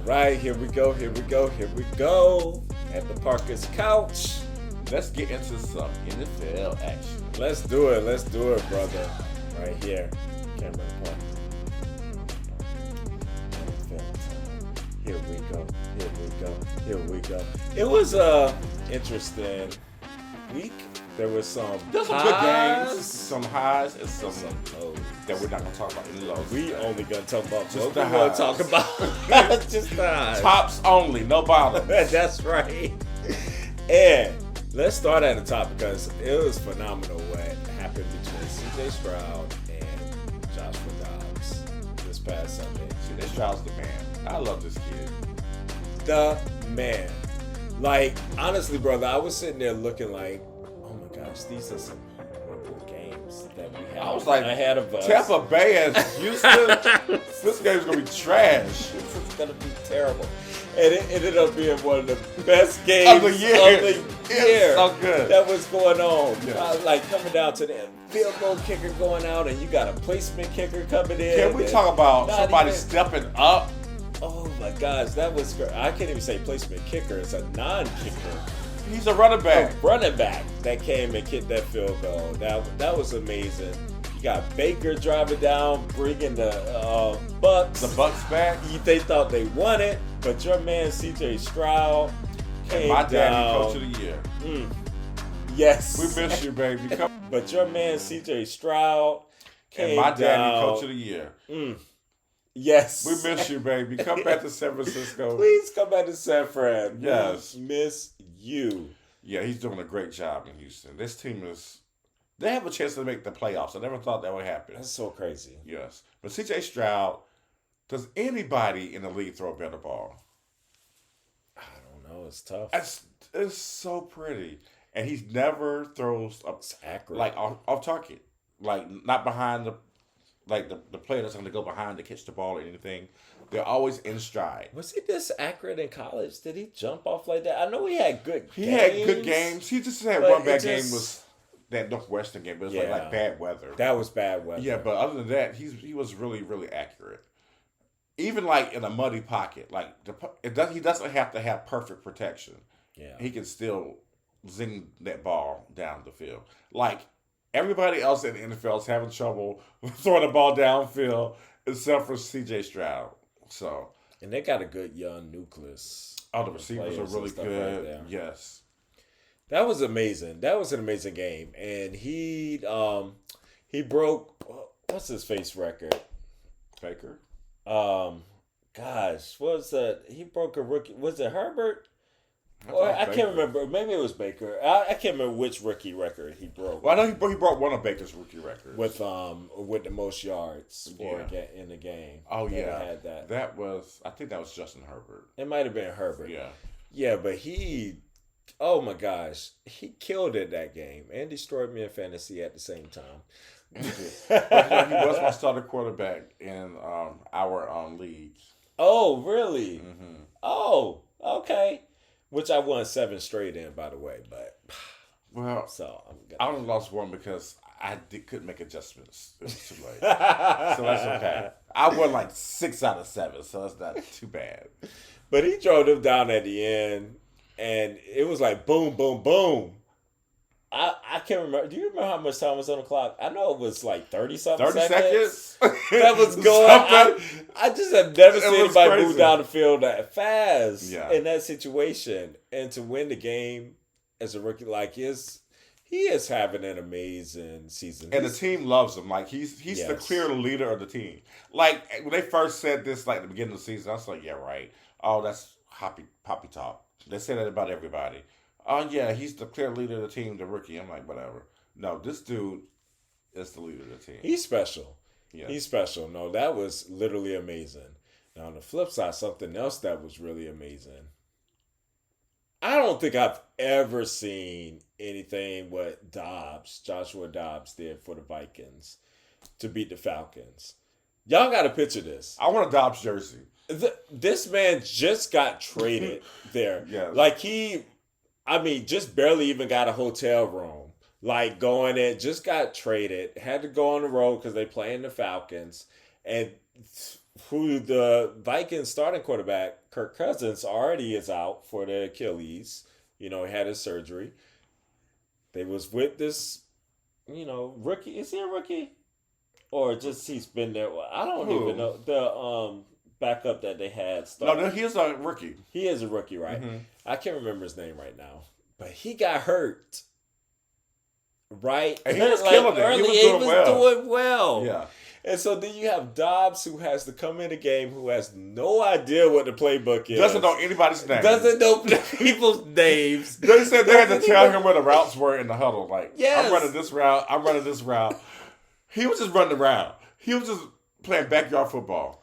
right, here we go. At the Parker's couch. Let's get into some NFL action. Let's do it, brother. Right here. Camera point. Here we go. It was a interesting week. There was some There's some good games, some highs, and some lows that we're not going to talk about. Any lows. We only going to talk about just what the we want highs. to talk about. Just the highs. Tops only, no bottoms. That's right. And let's start at the top because it was phenomenal what happened between C.J. Stroud and Joshua Dobbs this past Sunday. C.J. Stroud's the man. I love this kid. The man. Like, honestly, brother, I was sitting there looking like, oh my gosh, these are some horrible games that we have. I was like, ahead of us. Tampa Bay and Houston, this game's going to be trash. This is going to be terrible. And it ended up being one of the best games of the year. It's so good. That was going on. Yeah. Like coming down to the field goal kicker going out, and you got a placement kicker coming in. Can we talk about somebody stepping up? Oh my gosh, that was great. I can't even say placement kicker. It's a non-kicker. He's a running back. Running back that came and kicked that field goal. That was amazing. You got Baker driving down, bringing the Bucks. The Bucks back. They thought they won it, but your man C.J. Stroud came my down. daddy coach of the year. Yes. We miss you, baby. But your man C.J. Stroud came and my daddy down. coach of the year. Yes. We miss you, baby. Come back to San Francisco. Please come back to San Fran. Yes. We miss you. Yeah, he's doing a great job in Houston. This team they have a chance to make the playoffs. I never thought that would happen. That's so crazy. Yes. But C.J. Stroud, does anybody in the league throw a better ball? I don't know. It's tough. It's so pretty. And he never throws up accurate. Like off target. Like not behind the player that's going to go behind to catch the ball or anything. They're always in stride. Was he this accurate in college? Did he jump off like that? I know he had good games. He had good games. He just had one bad game was that Northwestern game. But it was like bad weather. That was bad weather. Yeah, but other than that, he was really, really accurate. Even like in a muddy pocket. Like he doesn't have to have perfect protection. Yeah. He can still zing that ball down the field. Like everybody else in the NFL is having trouble throwing the ball downfield except for C.J. Stroud. So, and they got a good young nucleus. Oh, the receivers are really good. Right, yes. That was amazing. That was an amazing game. And he broke what's his face record? Baker. Gosh, what was that? He broke a rookie. Was it Herbert? I can't remember. Maybe it was Baker. I can't remember which rookie record he broke. Well, I know he broke one of Baker's rookie records with the most yards in the game. Oh yeah, had that. I think that was Justin Herbert. It might have been Herbert. Yeah, but oh my gosh, he killed it that game and destroyed me in fantasy at the same time. But, he was my starter quarterback in our leagues. Oh really? Mm-hmm. Oh okay. Which I won 7 straight in, by the way, but I only lost one because I couldn't make adjustments. It was too late, so that's okay. I won like 6 out of 7, so that's not too bad. But he drove them down at the end, and it was like boom, boom, boom. I can't remember. Do you remember how much time was on the clock? I know it was like 30-something 30 seconds? That was going. I just have never seen anybody move down the field that fast in that situation. And to win the game as a rookie, like he is having an amazing season. And the team loves him. Like he's the clear leader of the team. Like when they first said this, like at the beginning of the season, I was like, yeah, right. Oh, that's poppy talk. They say that about everybody. Oh, yeah, he's the clear leader of the team, the rookie. I'm like, whatever. No, this dude is the leader of the team. He's special. Yeah. He's special. No, that was literally amazing. Now, on the flip side, something else that was really amazing. I don't think I've ever seen anything what Joshua Dobbs did for the Vikings to beat the Falcons. Y'all got to picture this. I want a Dobbs jersey. This man just got traded there. Yeah. Like just barely even got a hotel room. Like going in, just got traded, had to go on the road because they playing the Falcons. And who the Vikings starting quarterback, Kirk Cousins, already is out for the Achilles. He had his surgery. They was with this, rookie. Is he a rookie? Or just he's been there? I don't even Who? know. The backup that they had No, started. he's a rookie. He is a rookie, right? Mm-hmm. I can't remember his name right now. But he got hurt. Right? And he was like killing it. early, He was doing well. Yeah. And so then you have Dobbs, who has to come in the game, who has no idea what the playbook is. Doesn't know anybody's name. Doesn't know people's names. They said they had to tell him where the routes were in the huddle. Like, yes. I'm running this route. I'm running this route. He was just running around. He was just playing backyard football.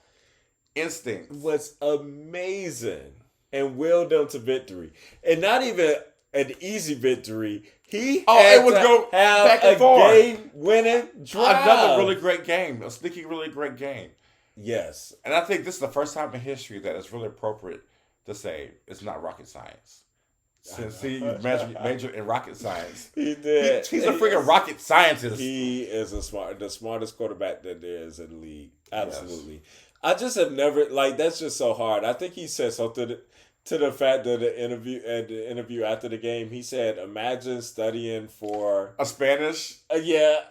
Instinct. Was amazing and willed them to victory. And not even an easy victory. It was go back and forth. Game-winning drive. Another really great game. A sneaky, really great game. Yes. And I think this is the first time in history that it's really appropriate to say it's not rocket science. Since he majored in rocket science. He did. He's a freaking rocket scientist. He is the smartest quarterback that there is in the league. Absolutely. Yes. I just have never, that's just so hard. I think he said something to the fact that the interview after the game, he said, imagine studying for a Spanish? A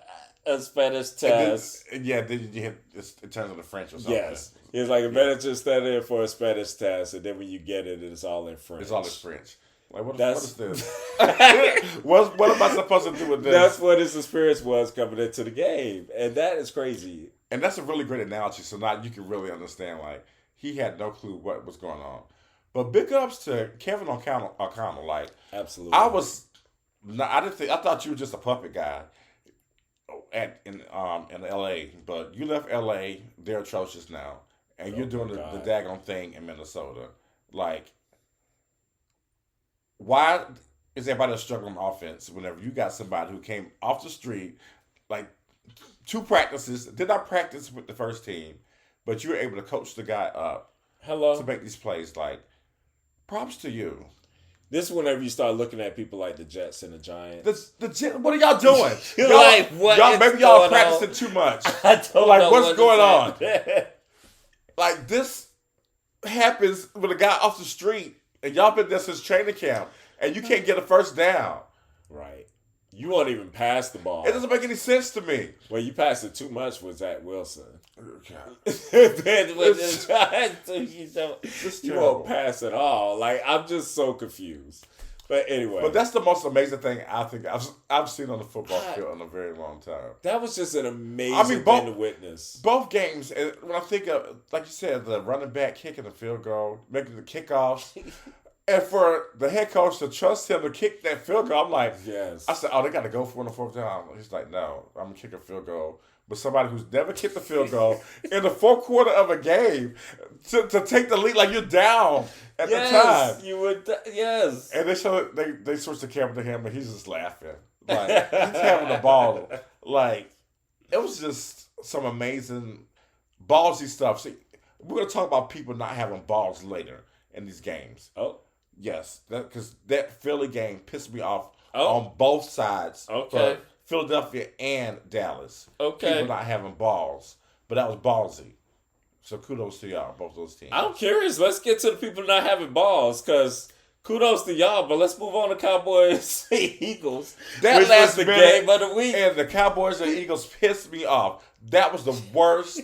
Spanish test. Then you hit in terms of the French or something. Yes. He's like, imagine studying for a Spanish test, and then when you get it, it's all in French. It's all in French. Like, what is this? what am I supposed to do with this? That's what his experience was coming into the game. And that is crazy. And that's a really great analogy. So now you can really understand, like, he had no clue what was going on. But big ups to Kevin O'Connell. Like, absolutely. I thought you were just a puppet guy in LA. But you left LA, they're atrocious now. And you're doing the daggone thing in Minnesota. Like, why is everybody struggling on offense whenever you got somebody who came off the street, like 2 practices, did not practice with the first team, but you were able to coach the guy up to make these plays? Like, props to you. This is whenever you start looking at people like the Jets and the Giants. What are y'all doing? Maybe y'all practicing too much. I don't know what's going on? Like, this happens with a guy off the street, and y'all been there since training camp, and you can't get a first down. Right. You won't even pass the ball. It doesn't make any sense to me. Well, you passed it too much with Zach Wilson. Okay. You won't pass at all. Like, I'm just so confused. But anyway. But that's the most amazing thing I think I've seen on the football field in a very long time. That was just an amazing thing to witness. Both games, and when I think of, like you said, the running back kicking the field goal, making the kickoffs, and for the head coach to trust him to kick that field goal, I'm like, yes. I said, they got to go for it on the 4th down. He's like, no, I'm going to kick a field goal. But somebody who's never kicked a field goal in the 4th quarter of a game to take the lead, like you're down at the time. You would, yes. And they switched the camera to him, and he's just laughing. Like, he's having the ball. Like, it was just some amazing ballsy stuff. See, we're going to talk about people not having balls later in these games. Oh. Yes, because that Philly game pissed me off on both sides. Okay. For Philadelphia and Dallas. Okay. People not having balls. But that was ballsy. So kudos to y'all, both those teams. I'm curious. Let's get to the people not having balls, because kudos to y'all, but let's move on to Cowboys Eagles. That last the game of the week. And the Cowboys and Eagles pissed me off. That was the worst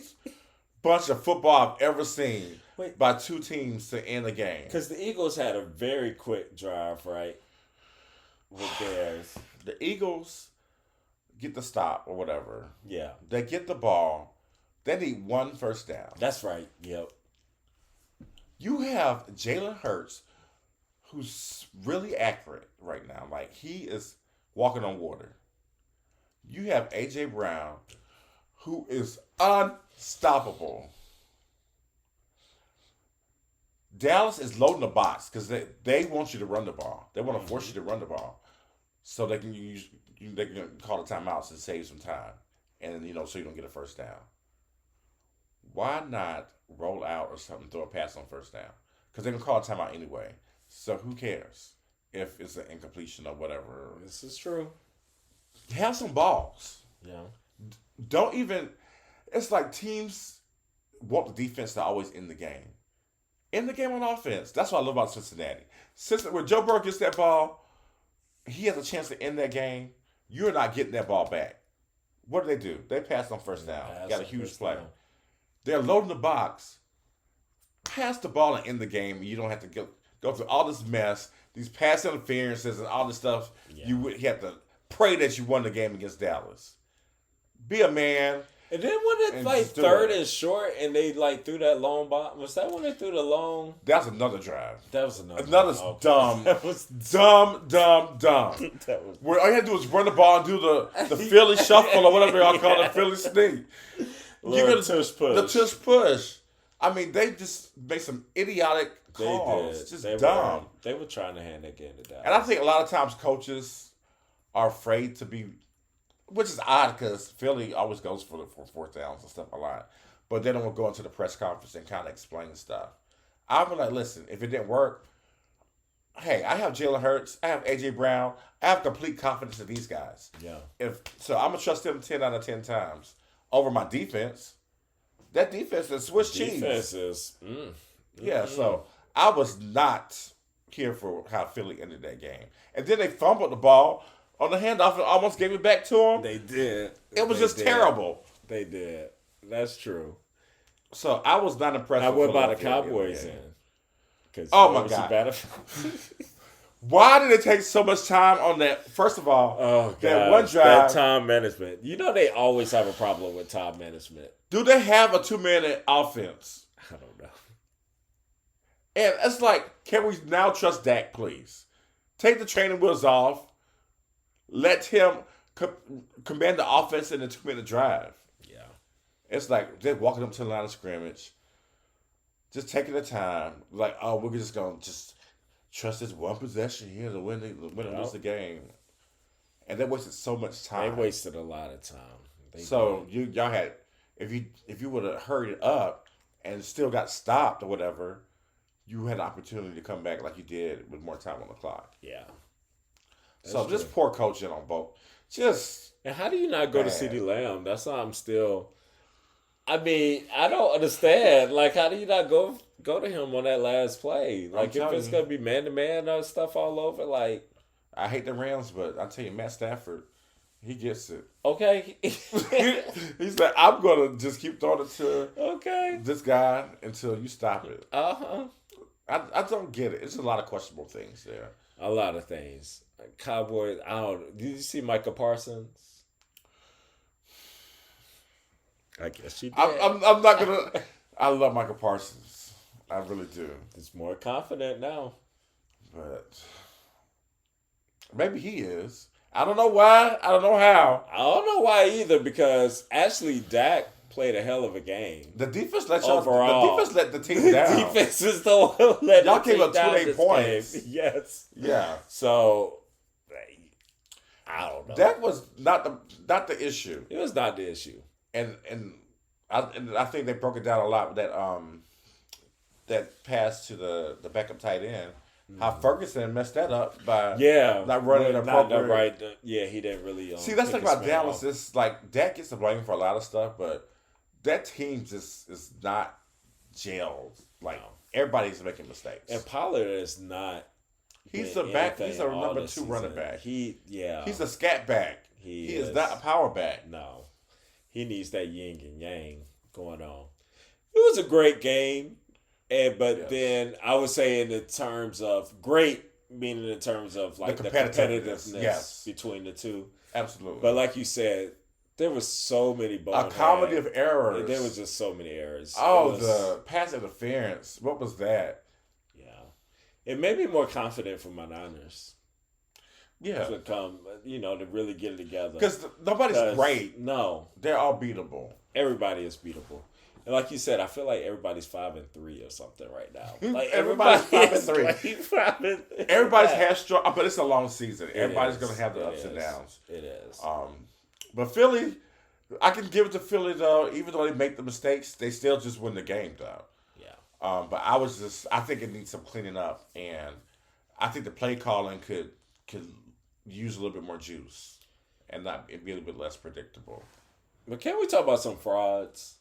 bunch of football I've ever seen. By 2 teams to end the game. Because the Eagles had a very quick drive, right? With theirs. The Eagles get the stop or whatever. Yeah. They get the ball. They need 1 first down. That's right. Yep. You have Jalen Hurts, who's really accurate right now. Like, he is walking on water. You have A.J. Brown, who is unstoppable. Dallas is loading the box because they want you to run the ball. They want to force you to run the ball, so they can call the timeouts and save some time, and so you don't get a first down. Why not roll out or something, throw a pass on first down? Because they're gonna call a timeout anyway. So who cares if it's an incompletion or whatever? This is true. Have some balls. Yeah. Don't even. It's like teams want the defense to always end the game. End the game on offense. That's what I love about Cincinnati. When Joe Burrow gets that ball, he has a chance to end that game. You're not getting that ball back. What do? They pass on first down. Got a huge play. They're loading the box. Pass the ball and end the game. You don't have to go through all this mess, these pass interferences and all this stuff. Yeah. You have to pray that you won the game against Dallas. Be a man. And then when it third and short and they threw that long ball, was that when they threw the long? That was another drive. That was another dumb. That was dumb. That was where all you had to do was run the ball and do the Philly shuffle or whatever y'all call it, Philly sneak. Give it a tush push. The tush push. I mean, they just made some idiotic calls. Just dumb. They were trying to hand that game to Dallas. And I think a lot of times coaches are afraid to be. Which is odd because Philly always goes for fourth downs and stuff a lot. But they don't go into the press conference and kind of explain stuff. I'll be like, listen, if it didn't work, hey, I have Jalen Hurts. I have A.J. Brown. I have complete confidence in these guys. Yeah. So I'm going to trust them 10 out of 10 times over my defense. That defense is Swiss cheese. Defense is... Yeah, so I was not here for how Philly ended that game. And then they fumbled the ball on the handoff and almost gave it back to him. They did. It was terrible. They did. That's true. So I was not impressed. Now, what about the Cowboys then? Oh my God! Why did it take so much time on that? First of all, that one drive. That time management. You know they always have a problem with time management. Do they have a 2-minute offense? I don't know. And it's like, can we now trust Dak, please? Take the training wheels off. Let him command the offense in a 2-minute drive. Yeah. It's like they're walking up to the line of scrimmage, just taking the time. Like, oh, we're just going to just trust this one possession here to win and lose the game. And they wasted so much time. They wasted a lot of time. Y'all had, if you would have hurried up and still got stopped or whatever, you had an opportunity to come back like you did with more time on the clock. Yeah. So just poor coaching on both. And how do you not go to CeeDee Lamb? That's why I'm still. I mean, I don't understand. Like, how do you not go to him on that last play? Like, if it's gonna be man to man or stuff all over, like. I hate the Rams, but I tell you, Matt Stafford, he gets it. Okay. He's like, I'm gonna just keep throwing it to this guy until you stop it. I don't get it. It's a lot of questionable things there. A lot of things. Cowboys, did you see Micah Parsons? I guess you did. I'm not going to. I love Micah Parsons. I really do. He's more confident now. But maybe he is. I don't know why. I don't know how. I don't know why either because actually Dak played a hell of a game. The defense let the team down. The defense is the one who let y'all came up 28 points. Game. Yes. Yeah. So I don't know. That was not the issue. It was not the issue. And I think they broke it down a lot with that pass to the backup tight end. How Ferguson messed that up by not running the appropriate. Right. He didn't really. See, that's the thing about Dallas. It's like Dak gets the blame for a lot of stuff, but that team just is not gelled. Like everybody's making mistakes. And Pollard is not. He's a back. He's a number 2 running back. He's a scat back. He is not a power back. No, he needs that yin and yang going on. It was a great game. Then I would say in the terms of great, meaning in terms of like the competitiveness between the two. Absolutely. But like you said, there was so many a comedy of errors. There was just so many errors. The pass interference. What was that? Yeah. It made me more confident for my Niners. Yeah. To come, to really get it together. Because nobody's great. No. They're all beatable. Everybody is beatable. And like you said, I feel like everybody's 5-3 or something right now. Like everybody's 5-3. Everybody's had strong, but it's a long season. Everybody's going to have the ups and downs. It is. But Philly, I can give it to Philly though. Even though they make the mistakes, they still just win the game though. Yeah. But I think it needs some cleaning up, and I think the play calling could use a little bit more juice, and be a little bit less predictable. But can we talk about some frauds?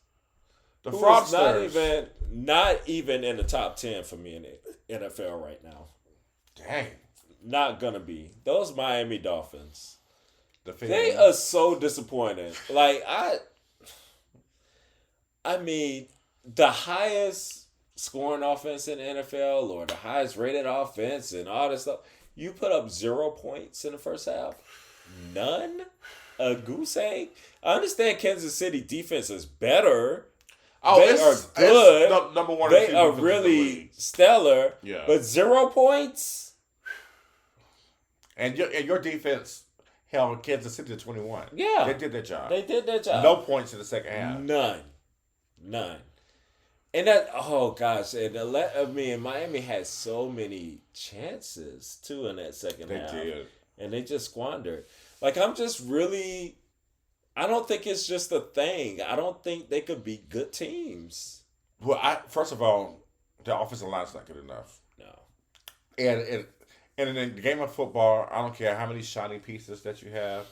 The who is fraudsters. not even in the top 10 for me in the NFL right now. Dang. Not gonna be. Those Miami Dolphins. The They Fiends. are so disappointing. Like I mean, the highest scoring offense in the NFL or the highest rated offense and all this stuff. You put up 0 points in the first half. None. A goose egg. I understand Kansas City defense is better. Oh, They are good. It's number one. They are really stellar. Yeah. But 0 points. And your defense held Kansas City to 21. Yeah. They did their job. They did their job. No points in the second half. None. And that, oh gosh, and Miami had so many chances too in that second half. They did. And they just squandered. Like, I don't think it's just a thing. I don't think they could be good teams. Well, first of all, the offensive line is not good enough. No. And in the game of football, I don't care how many shiny pieces that you have,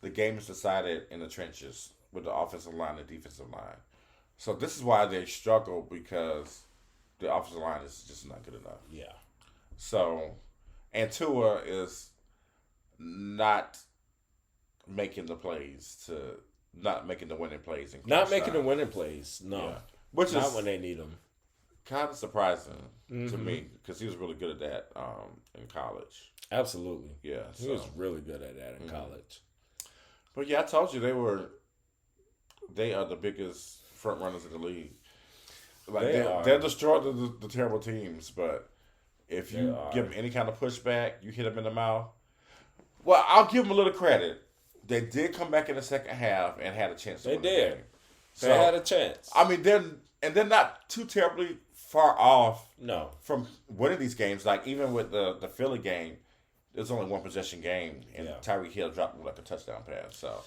the game is decided in the trenches with the offensive line and defensive line. So this is why they struggle, because the offensive line is just not good enough. Yeah. So, and Tua is not making the winning plays. Not making the winning plays. No. Yeah. Which not is when they need them. kind of surprising to me, because he was really good at that in college. Absolutely. Yeah. He was really good at that in college. But yeah, I told you they are the biggest front runners in the league. Like they're destroying the terrible teams, but if you give them any kind of pushback, you hit them in the mouth. Well, I'll give them a little credit. They did come back in the second half and had a chance to win the game. They had a chance. I mean, they're not too terribly far off from winning these games. Like, even with the Philly game, it was only one possession game, and Tyreek Hill dropped like a touchdown pass. So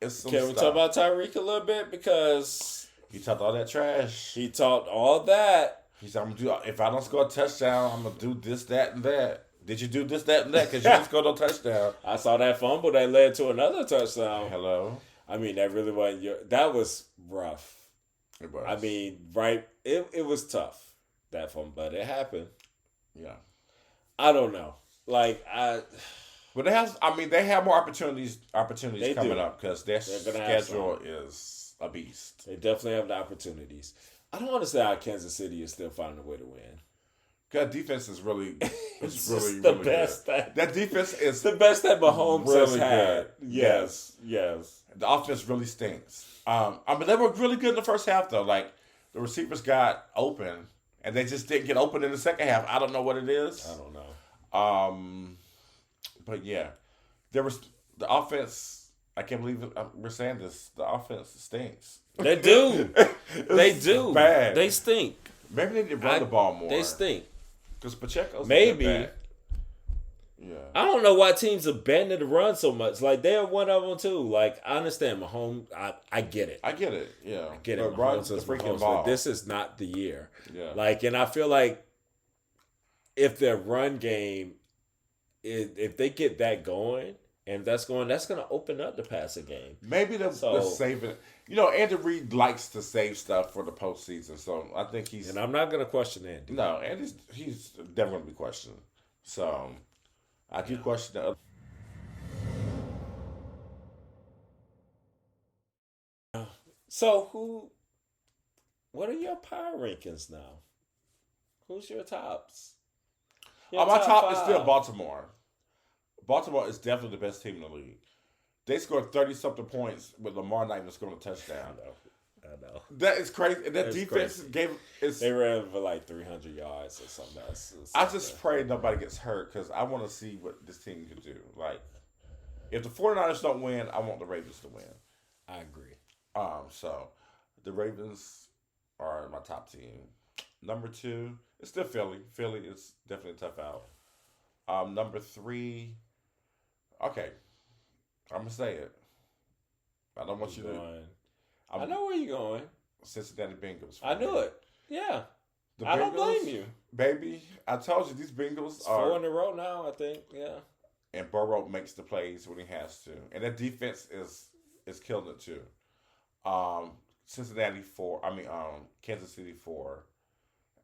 it's some Can we talk about Tyreek a little bit? Because he talked all that trash. He talked all that. He said, if I don't score a touchdown, I'm going to do this, that, and that. Did you do this, that, and that? Because you didn't score no touchdown. I saw that fumble that led to another touchdown. Hello? I mean, that really wasn't that was rough. It was. I mean, it was tough, that fumble, but it happened. Yeah. I don't know. But they have more opportunities coming up, because their schedule is a beast. They definitely have the opportunities. I don't understand how Kansas City is still finding a way to win. That defense is really, it's really, the really best. That defense is the best that Mahomes really has had. Good. Yes. The offense really stinks. They were really good in the first half, though. Like, the receivers got open, and they just didn't get open in the second half. I don't know what it is. I don't know. But yeah, there was the offense. I can't believe we're saying this. The offense stinks. They do. They do. Bad. They stink. Maybe they need to run the ball more. They stink. Because Pacheco's maybe. Yeah. I don't know why teams abandon the run so much. Like, they're one of them too. Like, I understand Mahomes. I get it. I get it. Yeah. I get it. But run the freaking ball. But this is not the year. Yeah. Like, and I feel like if their run game, if they get that going, and that's going to open up the passing game. Maybe they're saving it. Andy Reid likes to save stuff for the postseason, so I think he's. And I'm not going to question Andy. No, Andy's he's never going to be questioned. So I do question the other. So what are your power rankings now? Who's your tops? My top is still Baltimore. Baltimore is definitely the best team in the league. They scored 30-something points with Lamar not even scoring a touchdown. I know. That is crazy. And that defense they ran for like 300 yards or something else. I just pray nobody gets hurt, because I want to see what this team can do. Like, if the 49ers don't win, I want the Ravens to win. I agree. So the Ravens are my top team. Number 2, it's still Philly. Philly is definitely a tough out. Number 3, okay, I'm gonna say it. I don't want you to. I know where you're going. Cincinnati Bengals. I knew it. Yeah. I don't blame you. Baby, I told you these Bengals are 4 in a row now, I think. Yeah. And Burrow makes the plays when he has to. And that defense is killing it too. Cincinnati 4. Kansas City 4.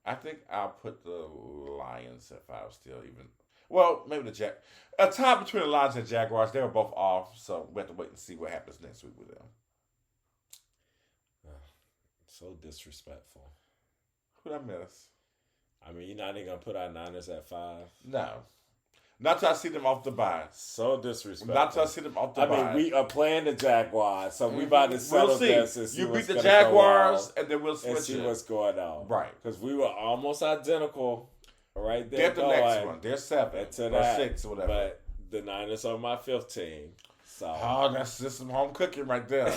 I think I'll put the Lions at 5 still. Even well, maybe a tie between the Lions and Jaguars. They were both off, so we have to wait and see what happens next week with them. So disrespectful. Who'd I miss? I mean, you're not even gonna put our Niners at 5. No. Not till I see them off the bye. So disrespectful. Not till I see them off the bye. I mean, we are playing the Jaguars, so we about to settle this and see you what's beat the gonna Jaguars, go on, and then we'll switch and see what's going on. Right. Because we were almost identical right there. They're the next one. They're 7 or 6 or whatever. But the Niners are my 5th team. So. Oh, that's just some home cooking right there.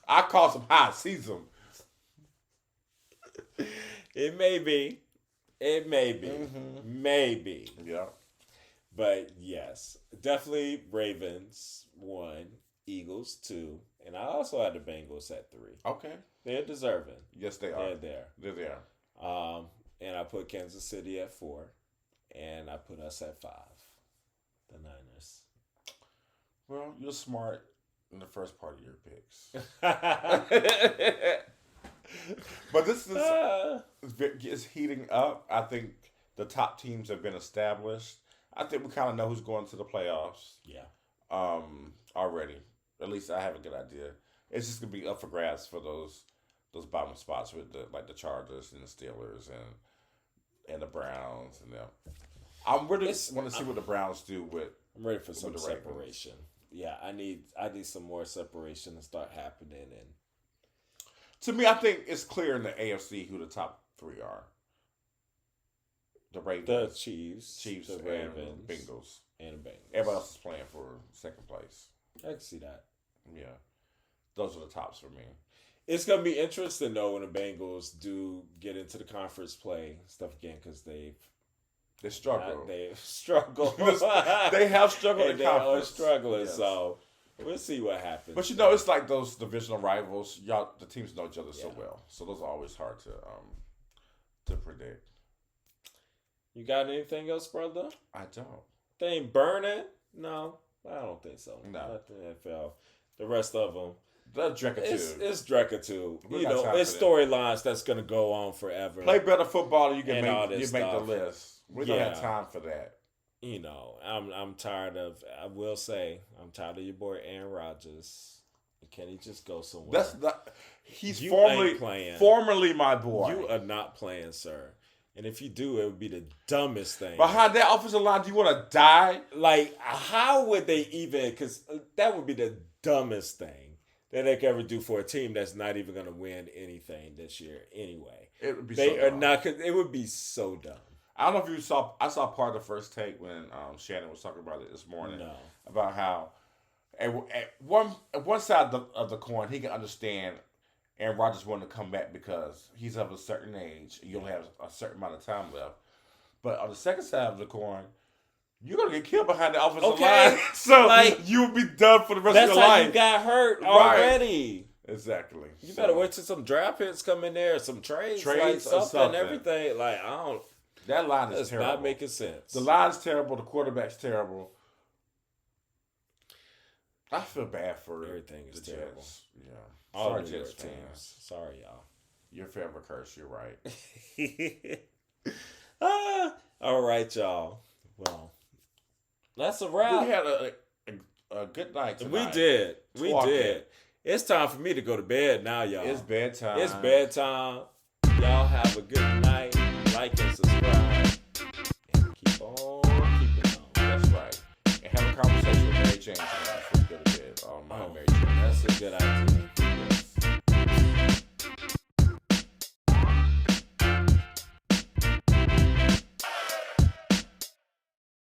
I call some hot season. It may be. Maybe. Yeah. But yes, definitely Ravens 1, Eagles 2, and I also had the Bengals at 3. Okay. They're deserving. Yes, they are. They're there. And I put Kansas City at 4, and I put us at 5. The Niners. Well, you're smart in the first part of your picks. But this is heating up. I think the top teams have been established. I think we kind of know who's going to the playoffs. Yeah. Already. At least I have a good idea. It's just gonna be up for grabs for those bottom spots with the Chargers and the Steelers and the Browns and them. I'm really want to see what the Browns do with. I'm ready for some separation. Yeah, I need some more separation to start happening. And to me, I think it's clear in the AFC who the top 3 are. The Ravens, the Chiefs, the Ravens, and Bengals. Everybody else is playing for second place. I can see that. Yeah, those are the tops for me. It's gonna be interesting though when the Bengals do get into the conference play stuff again because they struggle. They struggle. They have struggled in they conference. Are struggling. Yes. So we'll see what happens. But it's like those divisional rivals. The teams know each other so well, so those are always hard to predict. You got anything else, brother? I don't. They ain't burning? No, I don't think so. No. Not the NFL. The rest of them. That's Dreckitude. It's Dreckitude. It's storylines that's going to go on forever. Play better football, you can make the list. We don't have time for that. I'm tired of. I will say, I'm tired of your boy Aaron Rodgers. Can he just go somewhere? He's formerly my boy. You are not playing, sir. And if you do, it would be the dumbest thing. Behind that offensive line, do you want to die? Like, how would they even? Because that would be the dumbest thing that they could ever do for a team that's not even going to win anything this year anyway. It would be. It would be so dumb. I don't know if you saw. I saw part of the first take when Shannon was talking about it this morning. No. About how at one side of the coin he can understand Aaron Rodgers wanted to come back because he's of a certain age. You'll have a certain amount of time left. But on the second side of the coin, you're going to get killed behind the offensive line. So you'll be done for the rest of your life. That's how you got hurt already. Exactly. You better wait till some draft pits come in there, some trades like something, everything. Like, I don't. That line is terrible. It's not making sense. The line's terrible. The quarterback's terrible. I feel bad for everything is terrible. Jets. Yeah. Sorry, Jets fans. Sorry, y'all. You're forever cursed. You're right. All right, y'all. Well, that's a wrap. We had a good night tonight. We did. It's time for me to go to bed now, y'all. It's bedtime. Y'all have a good night. Like and subscribe.